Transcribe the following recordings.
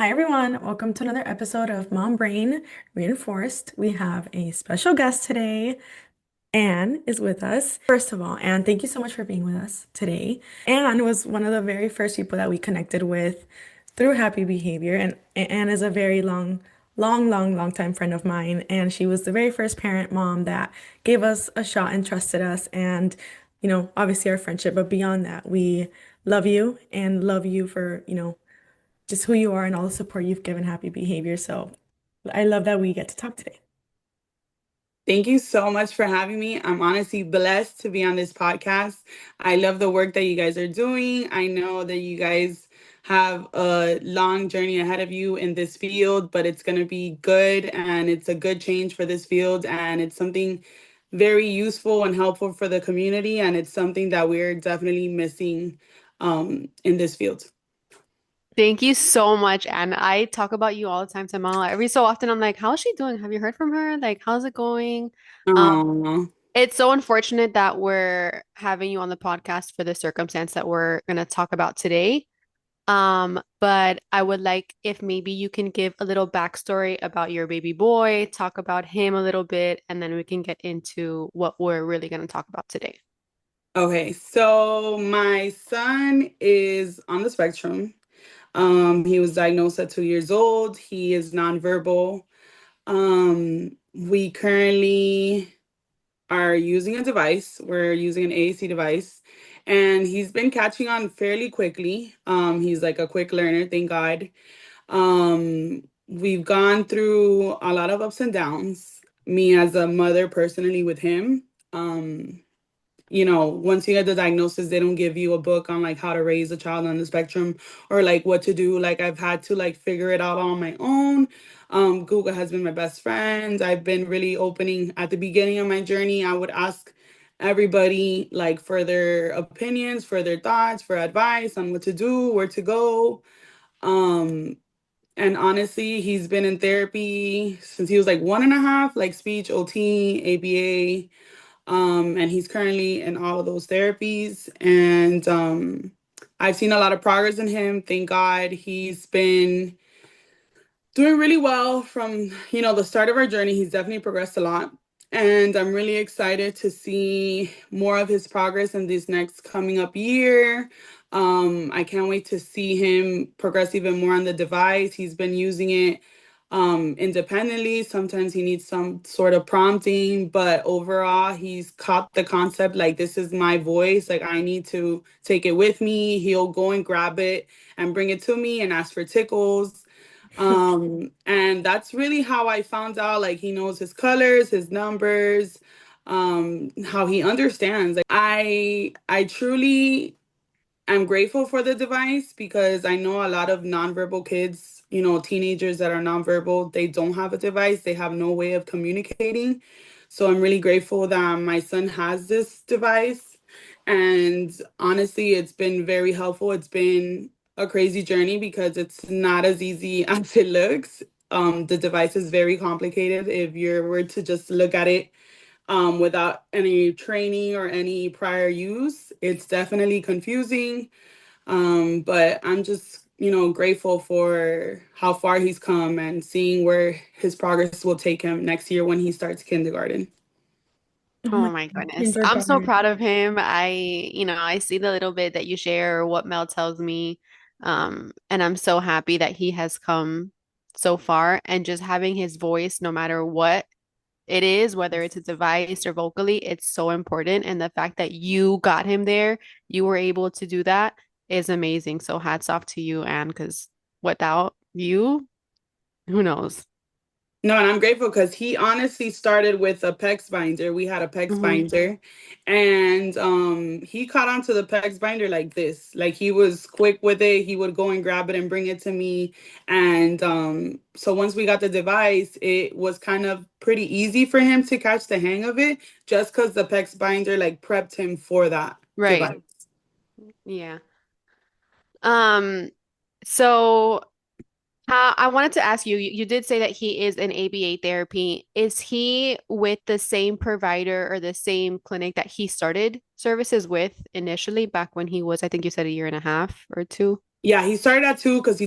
Hi, everyone. Welcome to another episode of Mom Brain Reinforced. We have a special guest today. Anne is with us. First of all, Anne, thank you so much for being with us today. Anne was one of the very first people that we connected with through Happy Behavior. And Anne is a very long time friend of mine. And she was the very first parent mom that gave us a shot and trusted us. And, obviously our friendship. But beyond that, we love you and love you for, just who you are and all the support you've given Happy Behavior. So I love that we get to talk today. Thank you so much for having me. I'm honestly blessed to be on this podcast. I love the work that you guys are doing. I know that you guys have a long journey ahead of you in this field, but it's going to be good and it's a good change for this field. And it's something very useful and helpful for the community. And it's something that we're definitely missing in this field. Thank you so much, and I talk about you all the time to Mel. Every so often, I'm like, "How's she doing? Have you heard from her? Like, how's it going?" Um, Oh, it's so unfortunate that we're having you on the podcast for the circumstance that we're gonna talk about today. But I would like if maybe you can give a little backstory about your baby boy, talk about him a little bit, and then we can get into what we're really gonna talk about today. okay. So my son is on the spectrum. He was diagnosed at 2 years old. He is nonverbal. We currently are using a device. We're using an AAC device, and he's been catching on fairly quickly. He's like a quick learner, thank God. We've gone through a lot of ups and downs. Me as a mother personally with him. Um, once you get the diagnosis, they don't give you a book on like how to raise a child on the spectrum or like what to do. Like I've had to like figure it out on my own. Google has been my best friend. I've been really opening at the beginning of my journey. I would ask everybody like for their opinions, for their thoughts, for advice on what to do, where to go. Um, and honestly, he's been in therapy since he was like 1.5, like speech, OT, ABA, and he's currently in all of those therapies. And I've seen a lot of progress in him. Thank God he's been doing really well from, the start of our journey. He's definitely progressed a lot. And I'm really excited to see more of his progress in this next coming up year. I can't wait to see him progress even more on the device. He's been using it independently. Sometimes he needs some sort of prompting, but overall, he's caught the concept like this is my voice. Like I need to take it with me. He'll go and grab it and bring it to me and ask for tickles. And that's really how I found out like he knows his colors, his numbers, how he understands. Like I truly am grateful for the device because I know a lot of nonverbal kids, teenagers that are nonverbal, they don't have a device, they have no way of communicating. So I'm really grateful that my son has this device. And honestly, it's been very helpful. It's been a crazy journey because it's not as easy as it looks. The device is very complicated if you were to just look at it without any training or any prior use. It's definitely confusing, but I'm just, grateful for how far he's come and seeing where his progress will take him next year when he starts kindergarten. Oh my Oh my God, goodness. I'm so kindergarten. proud of him. I see the little bit that you share or what Mel tells me. And I'm so happy that he has come so far and just having his voice, no matter what it is, whether it's a device or vocally, it's so important. And the fact that you got him there, you were able to do that is amazing. So hats off to you, Anne, because without you, who knows? No, and I'm grateful because he honestly started with a PEX binder. We had a PEX Hmm. binder, and he caught on to the PEX binder like this. Like he was quick with it. He would go and grab it and bring it to me. And so once we got the device, it was kind of pretty easy for him to catch the hang of it, just because the PEX binder like prepped him for that Right. device. Yeah. Um, so I wanted to ask you, you did say that he is in ABA therapy. Is he with the same provider or the same clinic that he started services with initially back when he was, I think you said a year and a half or two? Yeah, he started at 2 because he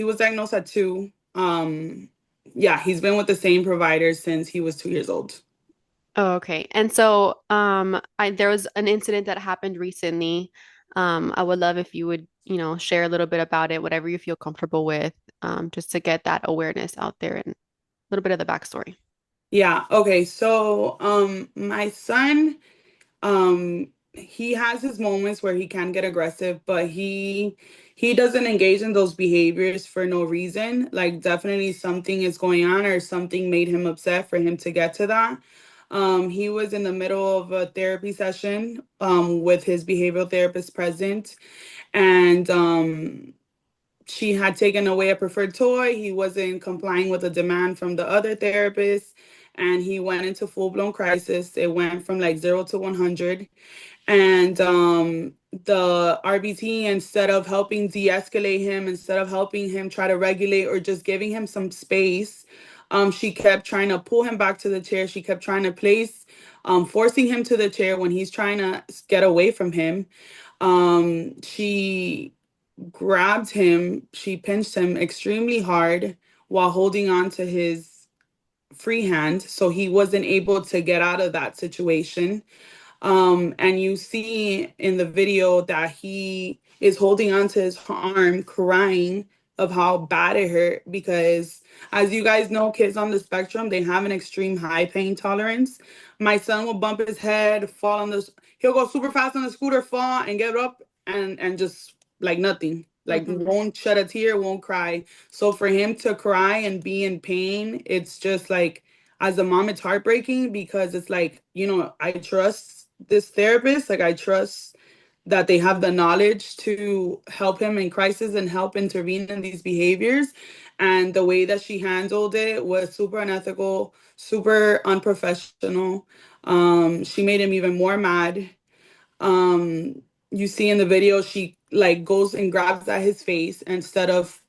was diagnosed at 2. Yeah, he's been with the same provider since he was 2 years old. Oh, okay. And so, there was an incident that happened recently. I would love if you would, share a little bit about it, whatever you feel comfortable with, just to get that awareness out there and a little bit of the backstory. Yeah, okay. So, my son, he has his moments where he can get aggressive, but he doesn't engage in those behaviors for no reason. Like definitely something is going on or something made him upset for him to get to that. He was in the middle of a therapy session with his behavioral therapist present, and she had taken away a preferred toy. He wasn't complying with a demand from the other therapist, and he went into full-blown crisis. It went from like 0 to 100. And the RBT, instead of helping de-escalate him, instead of helping him try to regulate or just giving him some space, she kept trying to pull him back to the chair. She kept trying to forcing him to the chair when he's trying to get away from him. She grabbed him, she pinched him extremely hard while holding on to his free hand, so he wasn't able to get out of that situation. And you see in the video that he is holding onto his arm, crying of how bad it hurt because, as you guys know, kids on the spectrum, they have an extreme high pain tolerance. My son will bump his head, fall on the, he'll go super fast on the scooter, fall and get up and just like nothing, like Hmm. won't shed a tear, won't cry. So for him to cry and be in pain, it's just like, as a mom, it's heartbreaking because it's like, I trust this therapist. Like, I trust that they have the knowledge to help him in crisis and help intervene in these behaviors. And the way that she handled it was super unethical, super unprofessional. She made him even more mad. You see in the video, she like goes and grabs at his face instead of,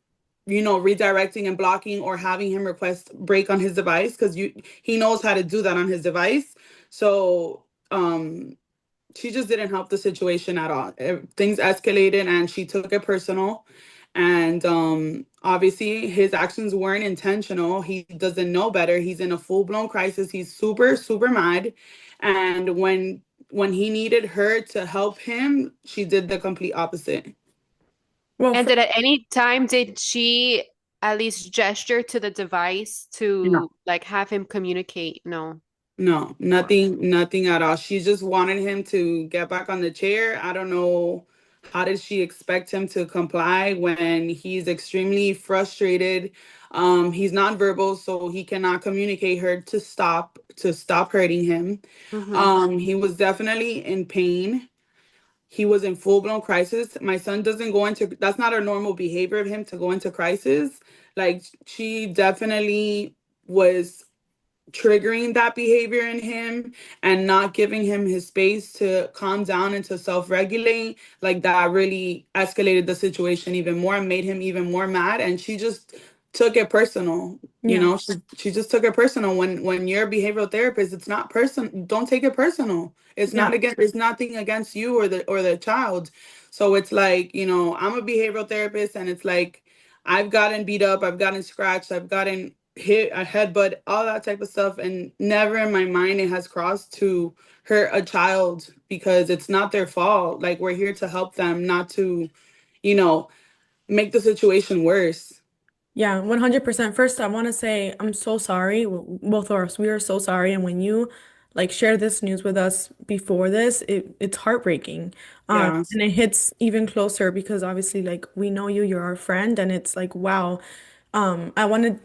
redirecting and blocking or having him request break on his device because he knows how to do that on his device. So she just didn't help the situation at all. Things escalated and she took it personal. And obviously his actions weren't intentional. He doesn't know better. He's in a full-blown crisis. He's super, super mad. And when he needed her to help him, she did the complete opposite. Well, And did at any time did she at least gesture to the device No. to like have him communicate? No. No, Wow. nothing at all. She just wanted him to get back on the chair. I don't know how did she expect him to comply when he's extremely frustrated. He's nonverbal, so he cannot communicate her to stop hurting him. Hmm. He was definitely in pain. He was in full-blown crisis. My son doesn't go into, that's not a normal behavior of him to go into crisis. Like she definitely was triggering that behavior in him and not giving him his space to calm down and to self-regulate, like that really escalated the situation even more and made him even more mad. And she just took it personal. yeah, She just took it personal. When you're a behavioral therapist, it's not person, don't take it personal. It's yeah. not against, it's nothing against you or the child. So it's like, I'm a behavioral therapist and it's like I've gotten beat up, I've gotten scratched, I've gotten hit a headbutt, all that type of stuff, and never in my mind it has crossed to hurt a child because it's not their fault. Like we're here to help them, not to, you know, make the situation worse. Yeah, 100%. First, I want to say I'm so sorry. Both of us, we are so sorry. And when you like share this news with us before this, it's heartbreaking. Yeah. And it hits even closer because obviously, like we know you, you're our friend, and it's like, wow. I wanted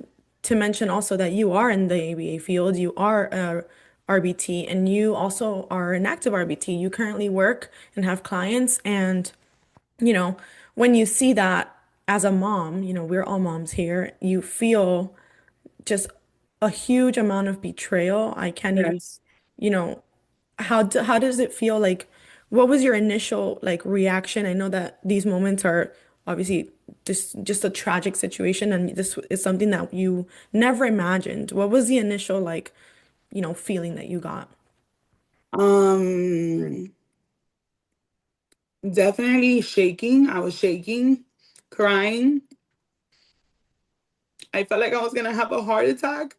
to mention also that you are in the ABA field. You are a RBT, and you also are an active RBT. You currently work and have clients, and you know, when you see that as a mom, we're all moms here, you feel just a huge amount of betrayal. I can't even, Yes. you know, how does it feel like? What was your initial like reaction? I know that these moments are obviously just a tragic situation, and this is something that you never imagined. What was the initial like, feeling that you got? Definitely shaking. I was shaking. crying. I felt like I was gonna have a heart attack.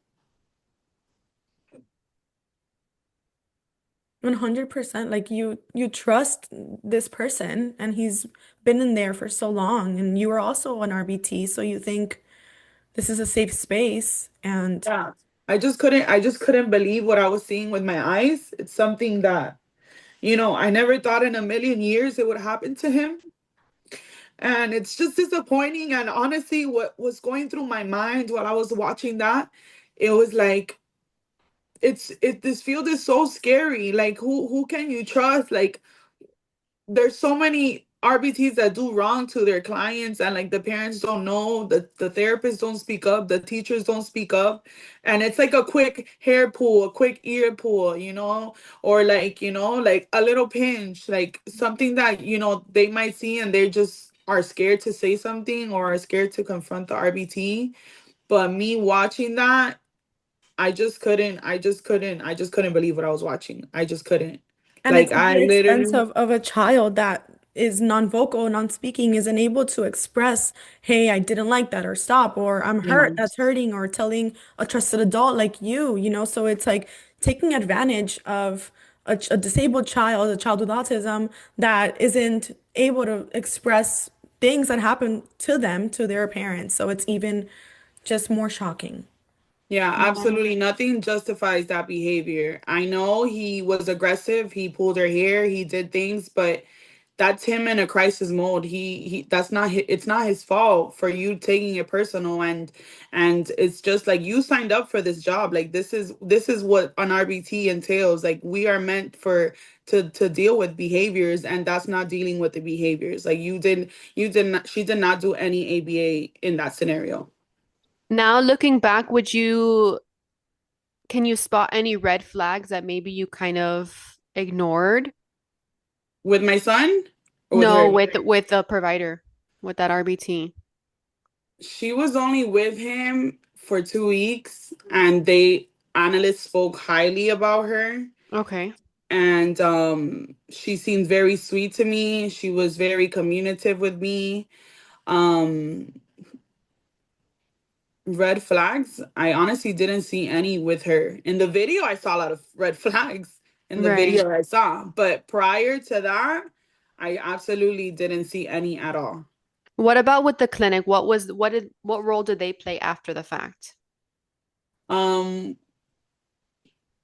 100%. Like you trust this person and he's been in there for so long and you are also an RBT, so you think this is a safe space and Yeah. I just couldn't believe what I was seeing with my eyes. It's something that, I never thought in a million years it would happen to him. And it's just disappointing. And honestly, what was going through my mind while I was watching that, it was like, this field is so scary. Like, who can you trust? Like, there's so many RBTs that do wrong to their clients, and like the parents don't know, the therapists don't speak up, the teachers don't speak up, and it's like a quick hair pull, a quick ear pull, or like, like a little pinch, like something that, they might see and they just are scared to say something or are scared to confront the RBT. But me watching that, I just couldn't believe what I was watching. I just couldn't. and Like it's at I the expense literally, of a child that is non-vocal, non-speaking, is unable to express, hey, I didn't like that, or stop, or I'm you hurt, know. that's hurting, or telling a trusted adult like you. So it's like taking advantage of a disabled child, a child with autism that isn't able to express things that happen to them, to their parents. So it's even just more shocking. Yeah, absolutely nothing justifies that behavior. I know he was aggressive, he pulled her hair, he did things, but that's him in a crisis mode. He that's not it's not his fault for you taking it personal, and it's just like you signed up for this job. Like this is what an RBT entails. Like we are meant for to deal with behaviors, and that's not dealing with the behaviors. Like you did not she did not do any ABA in that scenario. Now looking back, can you spot any red flags that maybe you kind of ignored? With my son or with No, her? with the provider, with that RBT. She was only with him for 2 weeks, and they analysts spoke highly about her. Okay. And she seemed very sweet to me. She was very communicative with me. Um, red flags, I honestly didn't see any with her. In the video, I saw a lot of red flags in the Right. video I saw, but prior to that, I absolutely didn't see any at all. What about with the clinic? What role did they play after the fact? Um,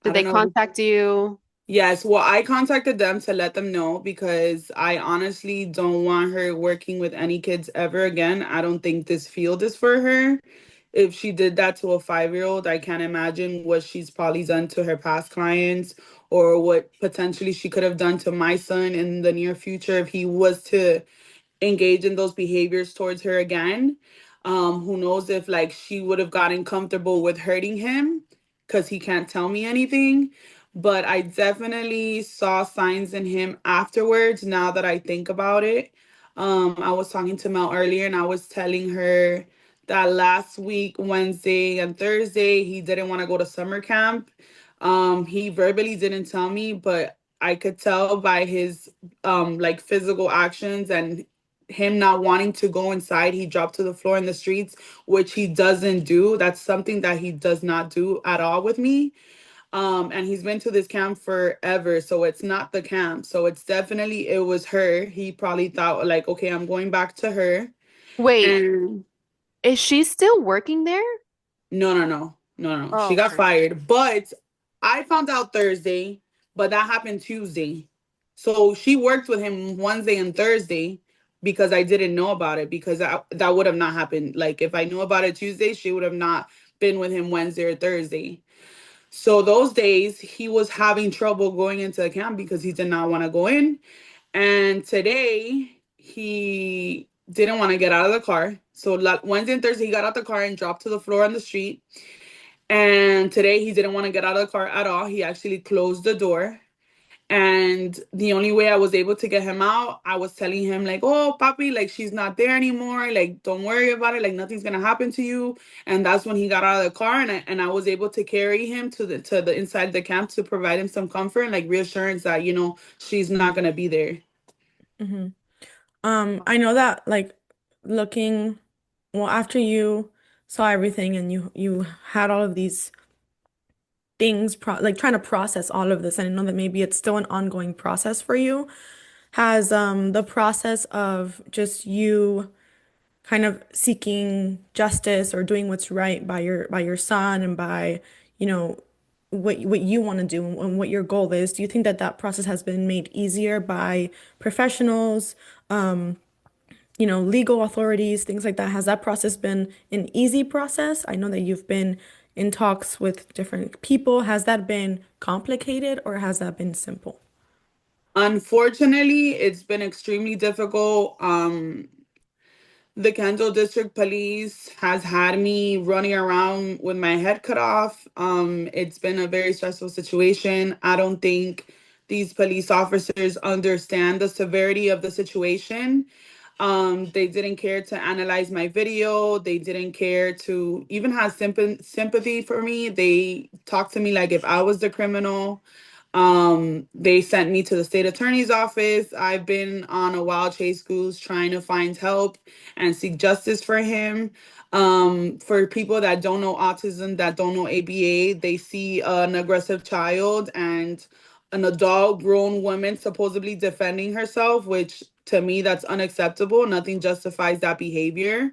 I Did don't they know. contact you? Yes, well, I contacted them to let them know because I honestly don't want her working with any kids ever again. I don't think this field is for her. If she did that to a 5-year-old, I can't imagine what she's probably done to her past clients or what potentially she could have done to my son in the near future if he was to engage in those behaviors towards her again. Who knows if like she would have gotten comfortable with hurting him because he can't tell me anything. But I definitely saw signs in him afterwards now that I think about it. I was talking to Mel earlier and I was telling her that last week, Wednesday and Thursday, he didn't want to go to summer camp. He verbally didn't tell me, but I could tell by his like physical actions and him not wanting to go inside. He dropped to the floor in the streets, which he doesn't do. That's something that he does not do at all with me. And he's been to this camp forever, so it's not the camp. So it's definitely it was her. He probably thought like, okay, I'm going back to her. Wait, And is she still working there? no, no, no, no, no. Oh, She got okay. fired. But I found out Thursday, but that happened Tuesday. So she worked with him Wednesday and Thursday because I didn't know about it because that would have not happened. Like if I knew about it Tuesday, she would have not been with him Wednesday or Thursday. So those days he was having trouble going into the camp because he did not want to go in. And today he didn't want to get out of the car. So Wednesday and Thursday he got out the car and dropped to the floor on the street. And today he didn't want to get out of the car at all. He actually closed the door. And the only way I was able to get him out, I was telling him like, "Oh, papi, like she's not there anymore. Like don't worry about it. Like nothing's gonna happen to you." And that's when he got out of the car, and I was able to carry him to the inside the camp to provide him some comfort and like reassurance that she's not gonna be there. Hmm. I know that like looking, well, after you saw everything and you had all of these things like trying to process all of this, and I know that maybe it's still an ongoing process for you, has the process of just you kind of seeking justice or doing what's right by your son and by, you know, what you want to do and what your goal is. Do you think that that process has been made easier by professionals, legal authorities, things like that? Has that process been an easy process? I know that you've been in talks with different people. Has that been complicated or has that been simple? Unfortunately, it's been extremely difficult. The Kendall District Police has had me running around with my head cut off. It's been a very stressful situation. I don't think these police officers understand the severity of the situation. They didn't care to analyze my video. They didn't care to even have sympathy for me. They talked to me like if I was the criminal. They sent me to the state attorney's office. I've been on a wild chase goose trying to find help and seek justice for him. For people that don't know autism, that don't know ABA, they see an aggressive child and an adult grown woman supposedly defending herself, which to me that's unacceptable. Nothing justifies that behavior.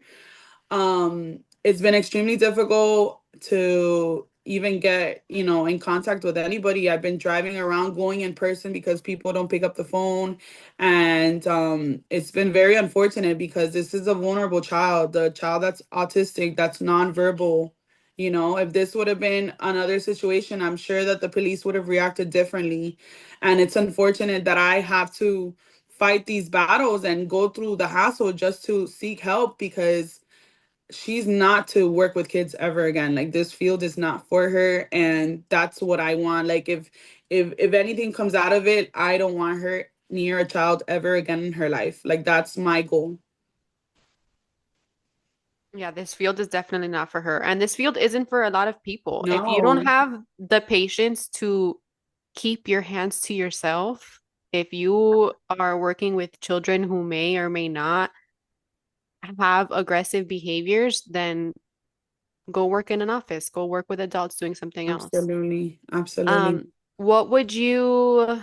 It's been extremely difficult to even get, in contact with anybody. I've been driving around, going in person because people don't pick up the phone. And it's been very unfortunate because this is a vulnerable child, the child that's autistic, that's nonverbal. If this would have been another situation, I'm sure that the police would have reacted differently. And it's unfortunate that I have to fight these battles and go through the hassle just to seek help because she's not to work with kids ever again. Like this field is not for her, and that's what I want. Like if anything comes out of it, I don't want her near a child ever again in her life. Like that's my goal. Yeah, this field is definitely not for her. And this field isn't for a lot of people. If you don't No, have the patience to keep your hands to yourself, if you are working with children who may or may not have aggressive behaviors, then go work in an office, go work with adults doing something else. absolutely, absolutely. Um, what would you,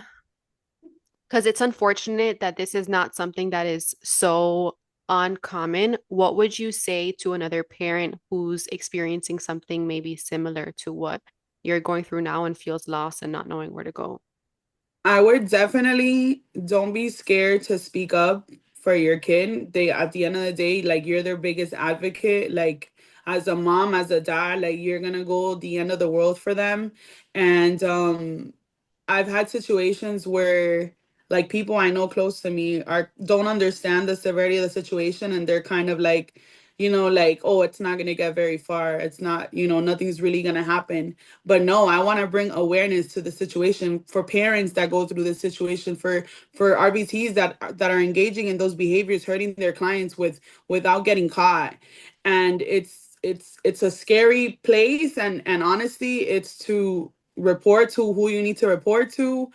because it's unfortunate that this is not something that is so uncommon, what would you say to another parent who's experiencing something maybe similar to what you're going through now and feels lost and not knowing where to go? I would definitely don't be scared to speak up for your kid. They at the end of the day, like you're their biggest advocate. Like as a mom, as a dad, like you're gonna go the end of the world for them. And I've had situations where like people I know close to me are don't understand the severity of the situation and they're kind of like, like, oh, it's not gonna get very far. It's not, nothing's really gonna happen. But no, I want to bring awareness to the situation for parents that go through this situation, for RBTs that are engaging in those behaviors, hurting their clients without getting caught. And it's a scary place, and honestly, it's to report to who you need to report to.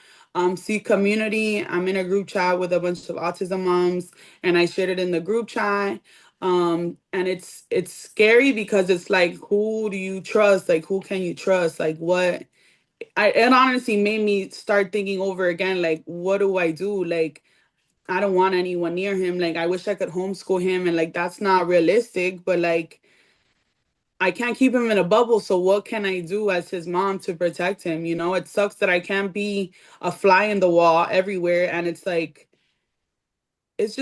Seek community. I'm in a group chat with a bunch of autism moms, and I shared it in the group chat. And it's scary because it's like, who do you trust? Like, who can you trust? Like, what? It honestly made me start thinking over again. Like, what do I do? Like, I don't want anyone near him. Like, I wish I could homeschool him, and like that's not realistic. But like I can't keep him in a bubble, so what can I do as his mom to protect him? It sucks that I can't be a fly in the wall everywhere, and it's like it's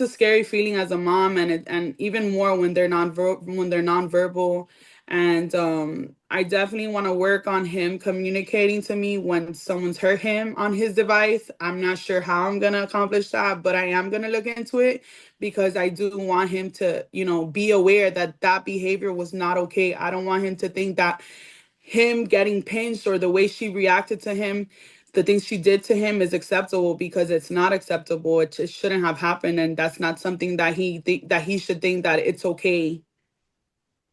a scary feeling as a mom, and even more when they're nonverbal. And I definitely want to work on him communicating to me when someone's hurt him on his device. I'm not sure how I'm gonna accomplish that, but I am gonna look into it because I do want him to, be aware that that behavior was not okay. I don't want him to think that him getting pinched or the way she reacted to him, the things she did to him is acceptable, because it's not acceptable. It just shouldn't have happened, and that's not something that that he should think that it's okay.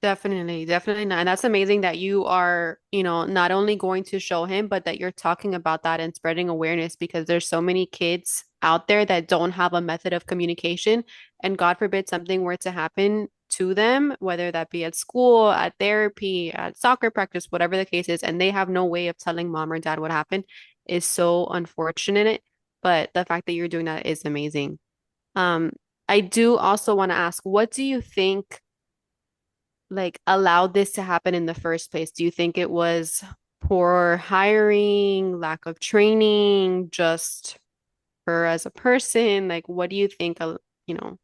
Definitely, definitely not. And that's amazing that you are, not only going to show him, but that you're talking about that and spreading awareness because there's so many kids out there that don't have a method of communication. And God forbid something were to happen to them, whether that be at school, at therapy, at soccer practice, whatever the case is, and they have no way of telling mom or dad what happened is so unfortunate. But the fact that you're doing that is amazing. Um, I do also want to ask, what do you think like allowed this to happen in the first place? Do you think it was poor hiring, lack of training, just her as a person? Like, what do you think, you know?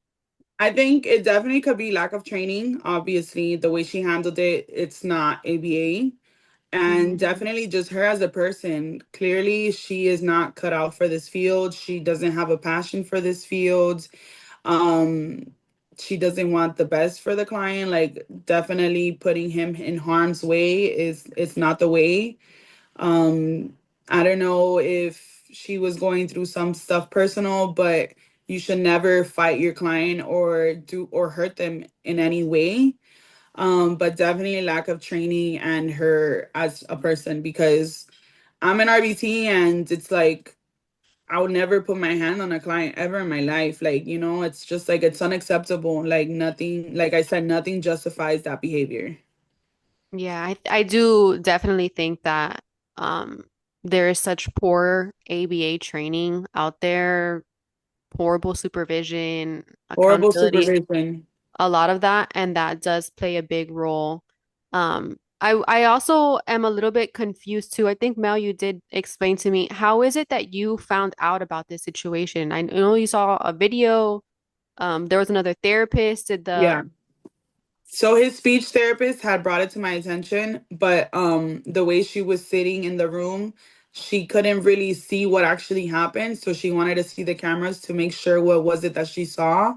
I think it definitely could be lack of training. Obviously, the way she handled it, it's not ABA. And Mhm. definitely just her as a person. Clearly, she is not cut out for this field. She doesn't have a passion for this field. Um, she doesn't want the best for the client. Like definitely putting him in harm's way is not the way. Um, I don't know if she was going through some stuff personal, but you should never fight your client or do or hurt them in any way. But definitely lack of training and her as a person because I'm an RBT and it's like I would never put my hand on a client ever in my life. Like, it's just like it's unacceptable. Like nothing, like I said, nothing justifies that behavior. Yeah, I do definitely think that um there is such poor ABA training out there, horrible supervision, Horrible accountability, supervision. a lot of that, and that does play a big role. I also am a little bit confused too. I think Mel, you did explain to me how is it that you found out about this situation? I know you saw a video. There was another therapist. Did the Yeah. So his speech therapist had brought it to my attention, but the way she was sitting in the room, she couldn't really see what actually happened. So she wanted to see the cameras to make sure what was it that she saw.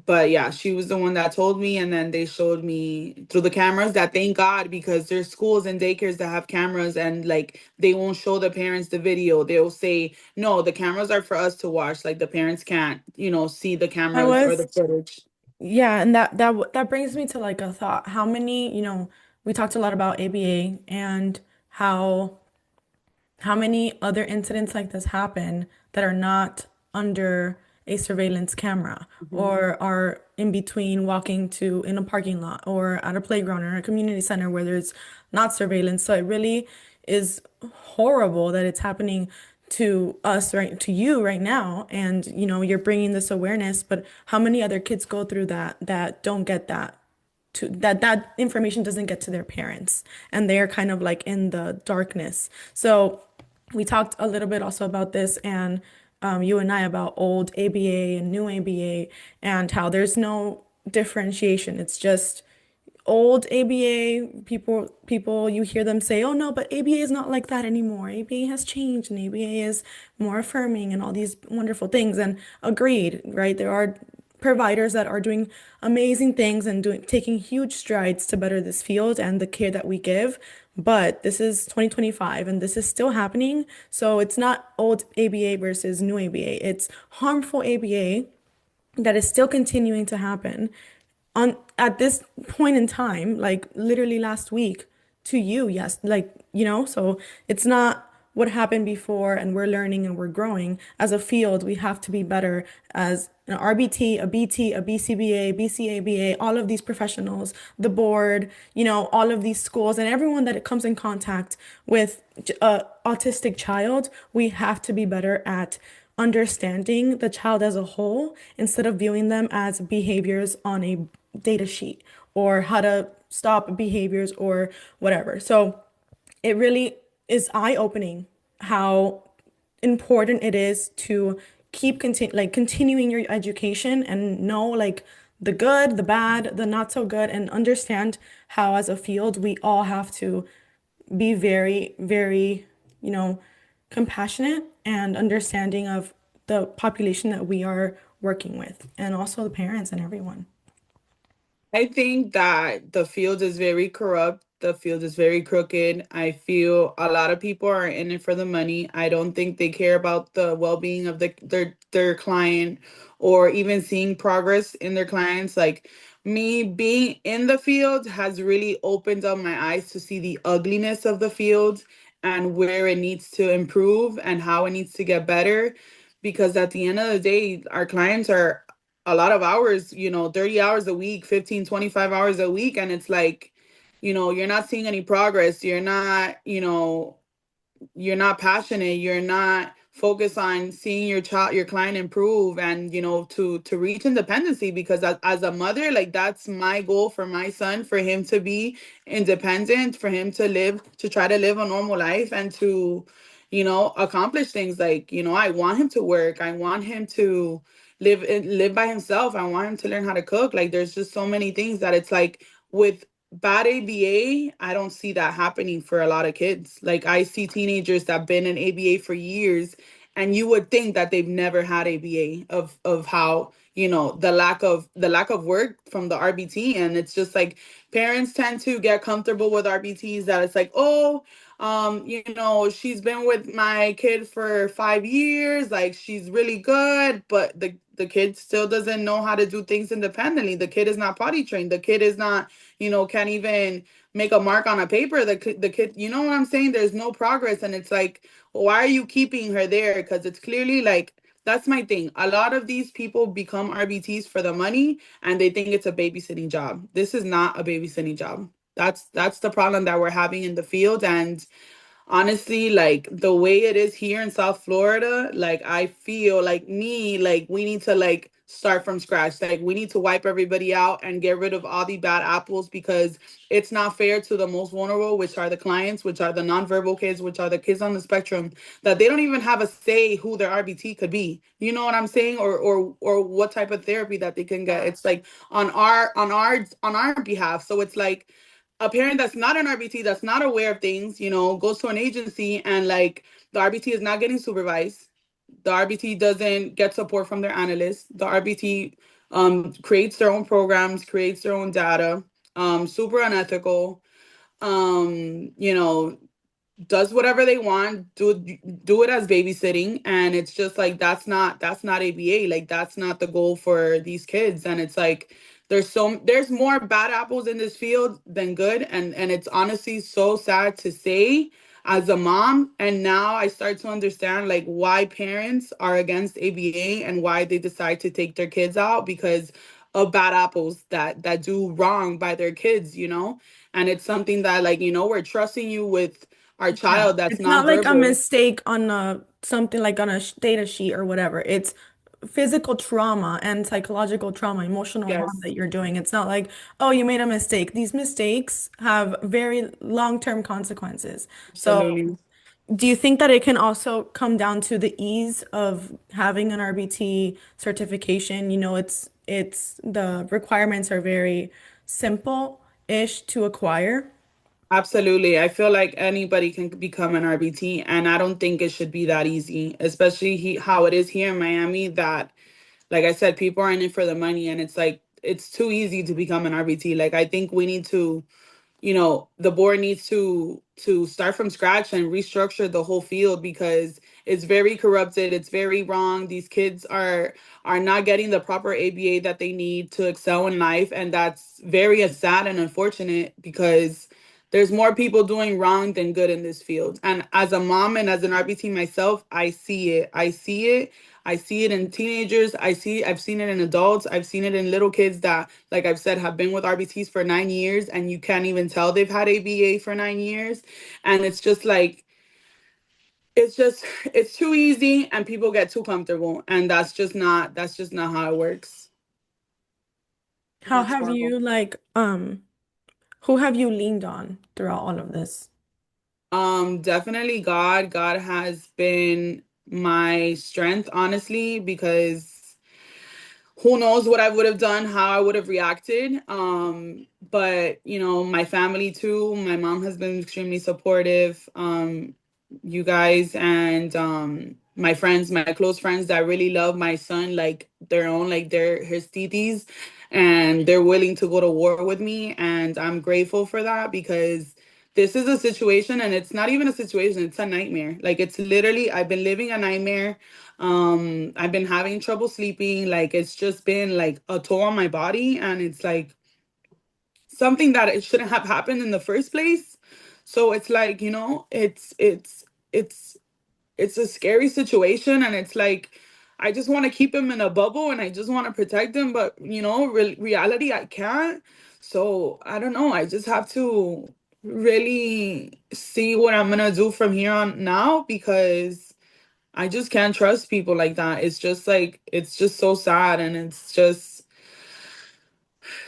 But yeah, she was the one that told me, and then they showed me through the cameras that thank God because there's schools and daycares that have cameras and like they won't show the parents the video. They'll say, no, the cameras are for us to watch. Like the parents can't, see the I cameras or the was, footage. yeah, and that brings me to like a thought. How many, we talked a lot about ABA and how how many other incidents like this happen that are not under a surveillance camera Mhm. or are in between walking to in a parking lot or at a playground or a community center where there's not surveillance. So it really is horrible that it's happening to us right to you right now and you're bringing this awareness, but how many other kids go through that don't get that to that information doesn't get to their parents and they're kind of like in the darkness. So we talked a little bit also about this and you and I about old ABA and new ABA and how there's no differentiation. It's just old ABA people you hear them say, "Oh no, but ABA is not like that anymore. ABA has changed and ABA is more affirming and all these wonderful things." And agreed, right? There are providers that are doing amazing things and taking huge strides to better this field and the care that we give. But this is 2025 and this is still happening. So it's not old ABA versus new ABA. It's harmful ABA that is still continuing to happen on at this point in time, like literally last week to you, yes, like, so it's not what happened before and we're learning and we're growing. As a field, we have to be better as an RBT, a BT, a BCBA, BCABA, all of these professionals, the board, all of these schools and everyone that it comes in contact with a autistic child, we have to be better at understanding the child as a whole instead of viewing them as behaviors on a data sheet or how to stop behaviors or whatever. So it really is eye-opening how important it is to continuing your education and know like the good, the bad, the not so good, and understand how as a field we all have to be very, very, you know, compassionate and understanding of the population that we are working with and also the parents and everyone. I think that the field is very corrupt. The field is very crooked. I feel a lot of people are in it for the money. I don't think they care about the well-being of their client or even seeing progress in their clients. Like me being in the field has really opened up my eyes to see the ugliness of the field and where it needs to improve and how it needs to get better. Because at the end of the day, our clients are a lot of hours, 30 hours a week, 15, 25 hours a week. And it's like, you're not seeing any progress. You're not passionate, you're not focused on seeing your client improve, and to reach independency. Because as a mother, like, that's my goal for my son, for him to be independent, for him to try to live a normal life, and to accomplish things. Like, I want him to work, I want him to live by himself, I want him to learn how to cook. Like, there's just so many things that it's like, with bad ABA, I don't see that happening for a lot of kids. Like, I see teenagers that have been in ABA for years, and you would think that they've never had ABA, of how, the lack of work from the RBT. And it's just like, parents tend to get comfortable with RBTs, that it's like, oh, she's been with my kid for 5 years, like, she's really good, but the kid still doesn't know how to do things independently. The kid is not potty trained. The kid is not, can't even make a mark on a paper. The kid, you know what I'm saying? There's no progress. And it's like, why are you keeping her there? Because it's clearly like, that's my thing. A lot of these people become RBTs for the money, and they think it's a babysitting job. This is not a babysitting job. That's the problem that we're having in the field. And honestly, like, the way it is here in South Florida, like, I feel like, we need to, like, start from scratch. Like, we need to wipe everybody out and get rid of all the bad apples, because it's not fair to the most vulnerable, which are the clients, which are the nonverbal kids, which are the kids on the spectrum, that they don't even have a say who their RBT could be. You know what I'm saying? Or what type of therapy that they can get. It's like, on our behalf. So it's like, a parent that's not an RBT, that's not aware of things, goes to an agency, and, like, the RBT is not getting supervised. The RBT doesn't get support from their analysts. The RBT creates their own programs, creates their own data, super unethical. You know, does whatever they want, do it as babysitting. And it's just like, that's not ABA. Like, that's not the goal for these kids. And it's like, there's more bad apples in this field than good. And it's honestly so sad to say, as a mom. And now I start to understand, like, why parents are against ABA and why they decide to take their kids out, because of bad apples that do wrong by their kids. And it's something that, like, we're trusting you with our Yeah. child that's It's not like a nonverbal. mistake on something like on a data sheet or whatever. It's physical trauma and psychological trauma, emotional harm Yes, that you're doing. It's not like, oh, you made a mistake. These mistakes have very long-term consequences. So, absolutely. do you think that it can also come down to the ease of having an RBT certification? It's the requirements are very simple-ish to acquire. Absolutely. I feel like anybody can become an RBT, and I don't think it should be that easy, especially how it is here in Miami, that, like I said, people are in it for the money, and it's like, it's too easy to become an RBT. Like, I think we need to, the board needs to start from scratch and restructure the whole field, because it's very corrupted, it's very wrong. These kids are not getting the proper ABA that they need to excel in life, and that's very sad and unfortunate, because there's more people doing wrong than good in this field. And as a mom and as an RBT myself, I see it. I see it in teenagers. I've seen it in adults. I've seen it in little kids that, like I've said, have been with RBTs for 9 years, and you can't even tell they've had ABA for 9 years. And it's just like, it's too easy, and people get too comfortable. And that's just not how it works. How That's have horrible. you who have you leaned on throughout all of this? Definitely God. God has been my strength, honestly, because who knows what I would have done, how I would have reacted. But my family too. My mom has been extremely supportive. You guys, and my friends, my close friends that really love my son like their own, like they're his titis, and they're willing to go to war with me. And I'm grateful for that, because this is a situation, and it's not even a situation, it's a nightmare. Like, it's literally, I've been living a nightmare. I've been having trouble sleeping. Like, it's just been like a toll on my body, and it's like something that it shouldn't have happened in the first place. So it's like, it's a scary situation, and it's like I just want to keep him in a bubble and I just want to protect him, but reality I can't. So I don't know, I just have to really see what I'm gonna do from here on now, because I just can't trust people like that. It's just like, it's just so sad, and it's just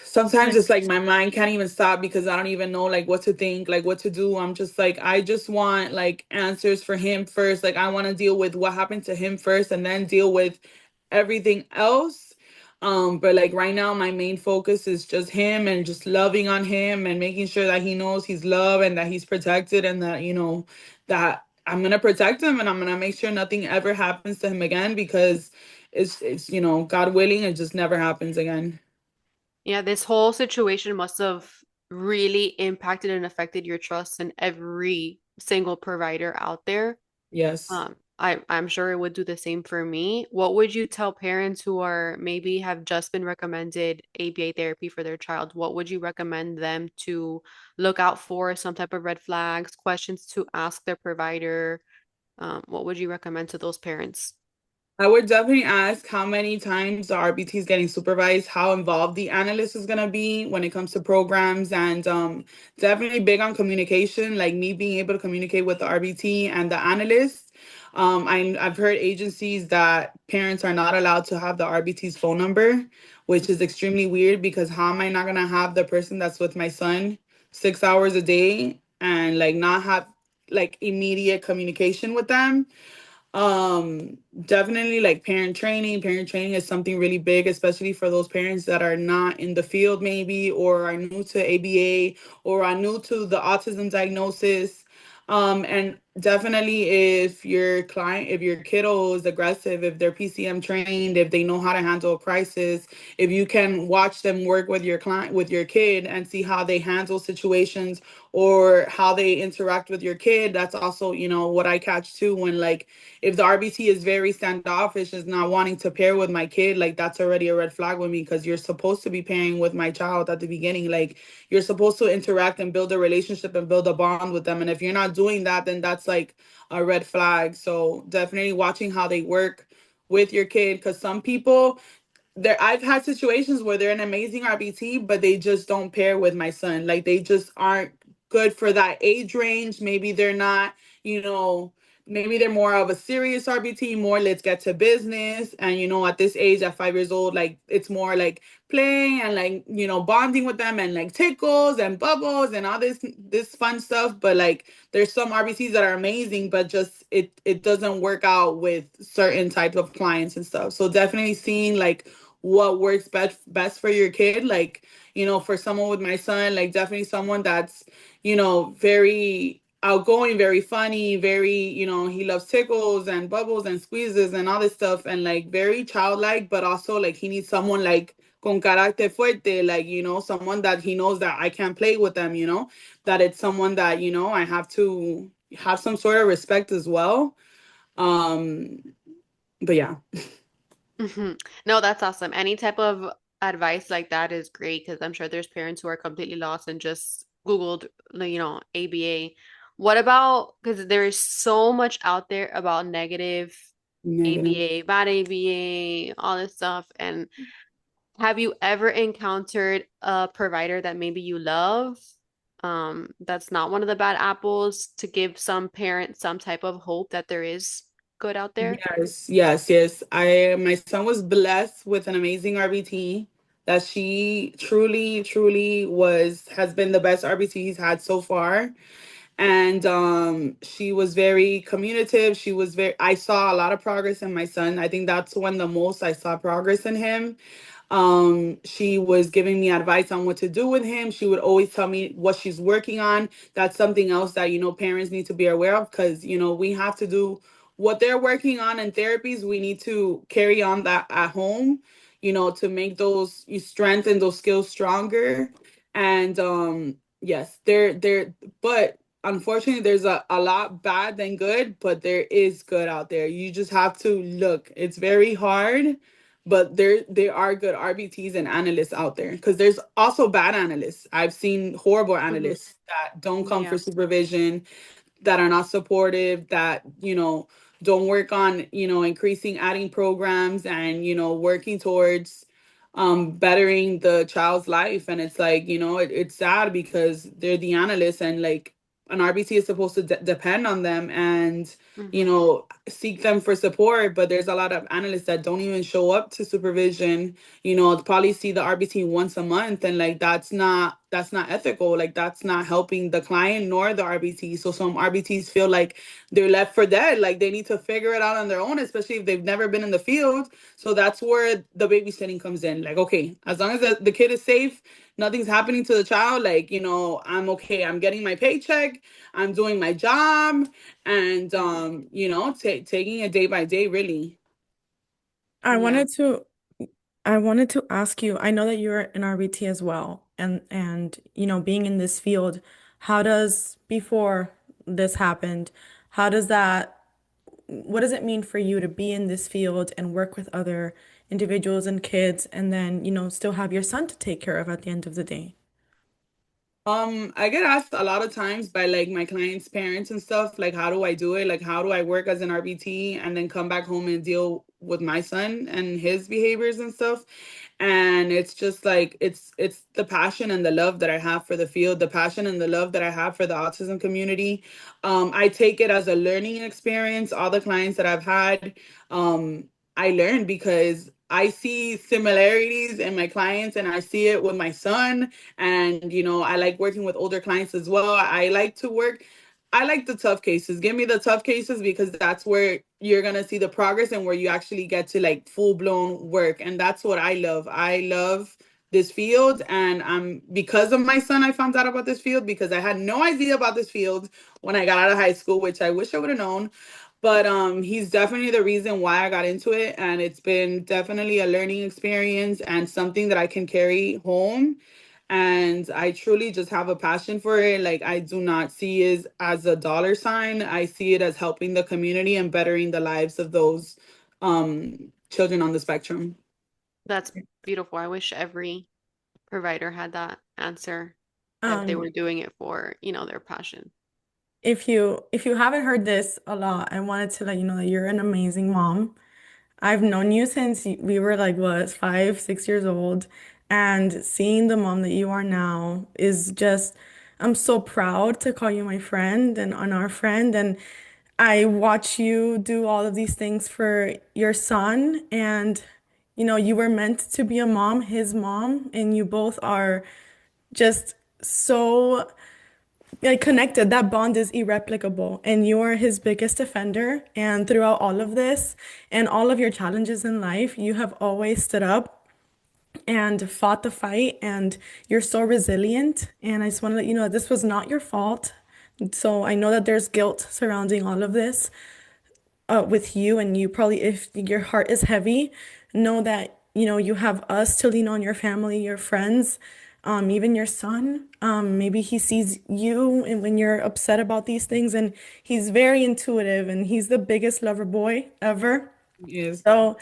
sometimes it's like my mind can't even stop because I don't even know like what to think, like what to do. I'm just like, I just want like answers for him first. Like I want to deal with what happened to him first and then deal with everything else. But like right now my main focus is just him and just loving on him and making sure that he knows he's loved and that he's protected, and that, that I'm gonna protect him and I'm gonna make sure nothing ever happens to him again, because it's God willing, it just never happens again. Yeah, this whole situation must have really impacted and affected your trust in every single provider out there. Yes. I'm sure it would do the same for me. What would you tell parents who are maybe have just been recommended ABA therapy for their child? What would you recommend them to look out for? Some type of red flags, questions to ask their provider? What would you recommend to those parents? I would definitely ask how many times the RBT is getting supervised, how involved the analyst is going to be when it comes to programs, and definitely big on communication, like me being able to communicate with the RBT and the analyst. I've heard agencies that parents are not allowed to have the RBT's phone number, which is extremely weird, because how am I not going to have the person that's with my son 6 hours a day and like not have like immediate communication with them? Definitely like parent training. Parent training is something really big, especially for those parents that are not in the field maybe, or are new to ABA, or are new to the autism diagnosis. And definitely if your kiddo is aggressive, if they're PCM trained, if they know how to handle a crisis, if you can watch them work with your client, with your kid, and see how they handle situations or how they interact with your kid, that's also, what I catch too, when like if the RBT is very standoffish, is not wanting to pair with my kid, like that's already a red flag with me, because you're supposed to be pairing with my child at the beginning. Like you're supposed to interact and build a relationship and build a bond with them. And if you're not doing that, then that's like a red flag. So definitely watching how they work with your kid, because some people, there I've had situations where they're an amazing RBT, but they just don't pair with my son. Like they just aren't good for that age range. Maybe they're not, you know, maybe they're more of a serious RBT, more let's get to business. And at this age, at 5 years old, like it's more like playing and like, bonding with them and like tickles and bubbles and all this fun stuff. But like there's some RBTs that are amazing, but just it doesn't work out with certain types of clients and stuff. So definitely seeing like what works best for your kid. Like, for someone with my son, like definitely someone that's, very outgoing, very funny, very, he loves tickles and bubbles and squeezes and all this stuff, and like very childlike, but also like he needs someone like con carácter fuerte, like, someone that he knows that I can play with them, that it's someone that, I have to have some sort of respect as well. Um, but yeah. No, that's awesome. Any type of advice like that is great because I'm sure there's parents who are completely lost and just Googled, like, ABA. What about, because there is so much out there about negative Negative. ABA, bad ABA, all this stuff. And have you ever encountered a provider that maybe you love, that's not one of the bad apples to give some parents some type of hope that there is good out there? Yes, yes, yes. My son was blessed with an amazing RBT, that she truly, truly has been the best RBT he's had so far. And she was very communicative. I saw a lot of progress in my son. I think that's when the most I saw progress in him. She was giving me advice on what to do with him. She would always tell me what she's working on. That's something else that, parents need to be aware of, because, we have to do what they're working on in therapies. We need to carry on that at home, to make those, you strengthen those skills stronger. And yes, but unfortunately there's a lot bad than good, but there is good out there. You just have to look. It's very hard, but there are good RBTs and analysts out there, because there's also bad analysts. I've seen horrible Hmm. analysts that don't come for Yeah. supervision, that are not supportive, that, don't work on, increasing, adding programs, and, working towards bettering the child's life. And it's like, it's sad because they're the analysts, and like an RBT is supposed to depend on them and, Hmm. seek them for support. But there's a lot of analysts that don't even show up to supervision, probably see the RBT once a month, and like that's not ethical. Like that's not helping the client nor the RBT. So some RBTs feel like they're left for dead, like they need to figure it out on their own, especially if they've never been in the field. So that's where the babysitting comes in. Like, okay, as long as the kid is safe, nothing's happening to the child, like, I'm okay. I'm getting my paycheck, I'm doing my job, and taking it day by day, really. I Yeah. wanted to I wanted to ask you, I know that you're an RBT as well, and being in this field, how does before this happened, how does that what does it mean for you to be in this field and work with other individuals and kids and then, still have your son to take care of at the end of the day? I get asked a lot of times by like my clients' parents and stuff, like how do I do it? Like how do I work as an RBT and then come back home and deal with my son and his behaviors and stuff? And it's just like it's the passion and the love that I have for the field, the passion and the love that I have for the autism community. I take it as a learning experience. All the clients that I've had, I learned because I see similarities in my clients and I see it with my son. And I like working with older clients as well. I like the tough cases. Give me the tough cases, because that's where you're going to see the progress and where you actually get to like full blown work. And that's what I love. I love this field. And because of my son, I found out about this field, because I had no idea about this field when I got out of high school, which I wish I would have known. But he's definitely the reason why I got into it. And it's been definitely a learning experience and something that I can carry home. And I truly just have a passion for it. Like I do not see it as a dollar sign. I see it as helping the community and bettering the lives of those children on the spectrum. That's beautiful. I wish every provider had that answer, that they Um, were doing it for, their passion. if you haven't heard this a lot, I wanted to let you know that you're an amazing mom. I've known you since we were like what, 5, 6 years old, and seeing the mom that you are now is just, I'm so proud to call you my friend and our friend. And I watch you do all of these things for your son, and you were meant to be a mom, his mom, and you both are just so like connected. That bond is irreplicable, and you are his biggest defender. And throughout all of this and all of your challenges in life, you have always stood up and fought the fight, and you're so resilient. And I just want to let you know that this was not your fault. So I know that there's guilt surrounding all of this with you, and you probably, if your heart is heavy, know that you have us to lean on, your family, your friends, even your son. Maybe he sees you and when you're upset about these things, and he's very intuitive, and he's the biggest lover boy ever. Yes. So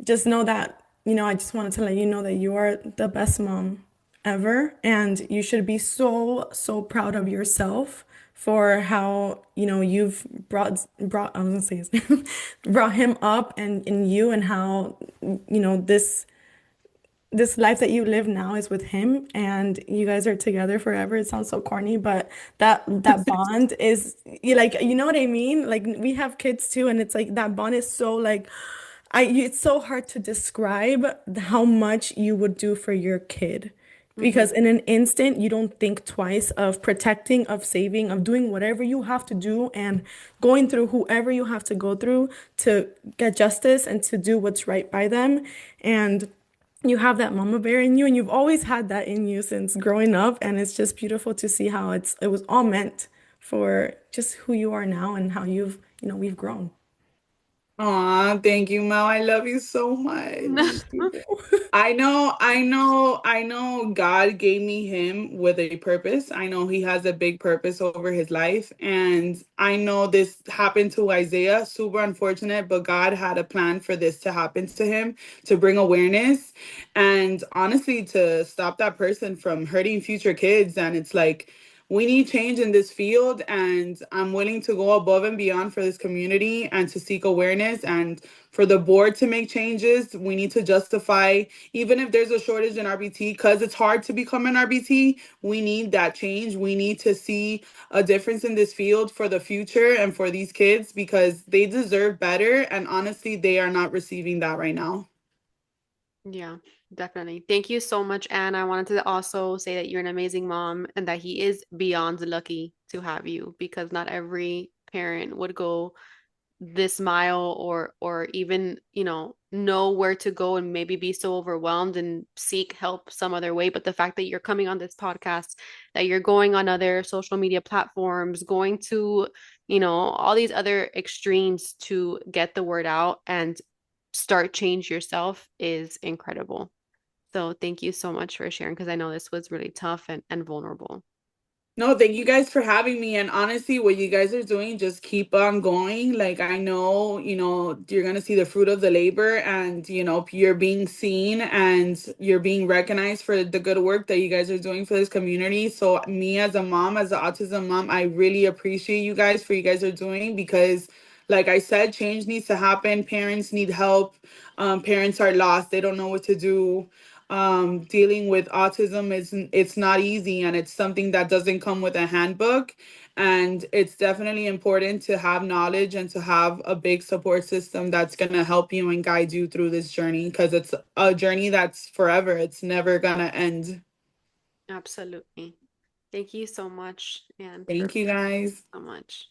just know that, I just wanted to let you know that you are the best mom ever. And you should be so, so proud of yourself for how, you've I was gonna say his name, brought him up and you, and how, this life that you live now is with him, and you guys are together forever. It sounds so corny, but that bond is, you like, you know what I mean? Like we have kids too, and it's like that bond is so like it's so hard to describe how much you would do for your kid. Hmm. Because in an instant, you don't think twice of protecting, of saving, of doing whatever you have to do, and going through whoever you have to go through to get justice and to do what's right by them. And you have that mama bear in you, and you've always had that in you since growing up. And it's just beautiful to see how it was all meant for just who you are now and how we've grown. Aw, thank you, Mel. I love you so much. Me too. I know God gave me him with a purpose. I know he has a big purpose over his life. And I know this happened to Isaiah, super unfortunate, but God had a plan for this to happen to him to bring awareness and honestly to stop that person from hurting future kids. And it's like, we need change in this field, and I'm willing to go above and beyond for this community and to seek awareness. And for the board to make changes, we need to justify, even if there's a shortage in RBT, because it's hard to become an RBT, we need that change. We need to see a difference in this field for the future and for these kids because they deserve better. And honestly, they are not receiving that right now. Yeah, definitely. Thank you so much, Anne. I wanted to also say that you're an amazing mom and that he is beyond lucky to have you because not every parent would go this mile or even, know where to go and maybe be so overwhelmed and seek help some other way. But the fact that you're coming on this podcast, that you're going on other social media platforms, going to, all these other extremes to get the word out and start change yourself is incredible. So thank you so much for sharing because I know this was really tough and vulnerable. No, thank you guys for having me. And honestly, what you guys are doing, just keep on going. Like, I know, you're going to see the fruit of the labor and, you're being seen and you're being recognized for the good work that you guys are doing for this community. So, me as a mom, as an autism mom, I really appreciate you guys for you guys are doing because, like I said, change needs to happen. Parents need help. Parents are lost. They don't know what to do. Dealing with autism is it's not easy, and it's something that doesn't come with a handbook, and it's definitely important to have knowledge and to have a big support system that's going to help you and guide you through this journey because it's a journey that's forever. It's never going to end. Absolutely. Thank you so much, and for Thank you guys. so much.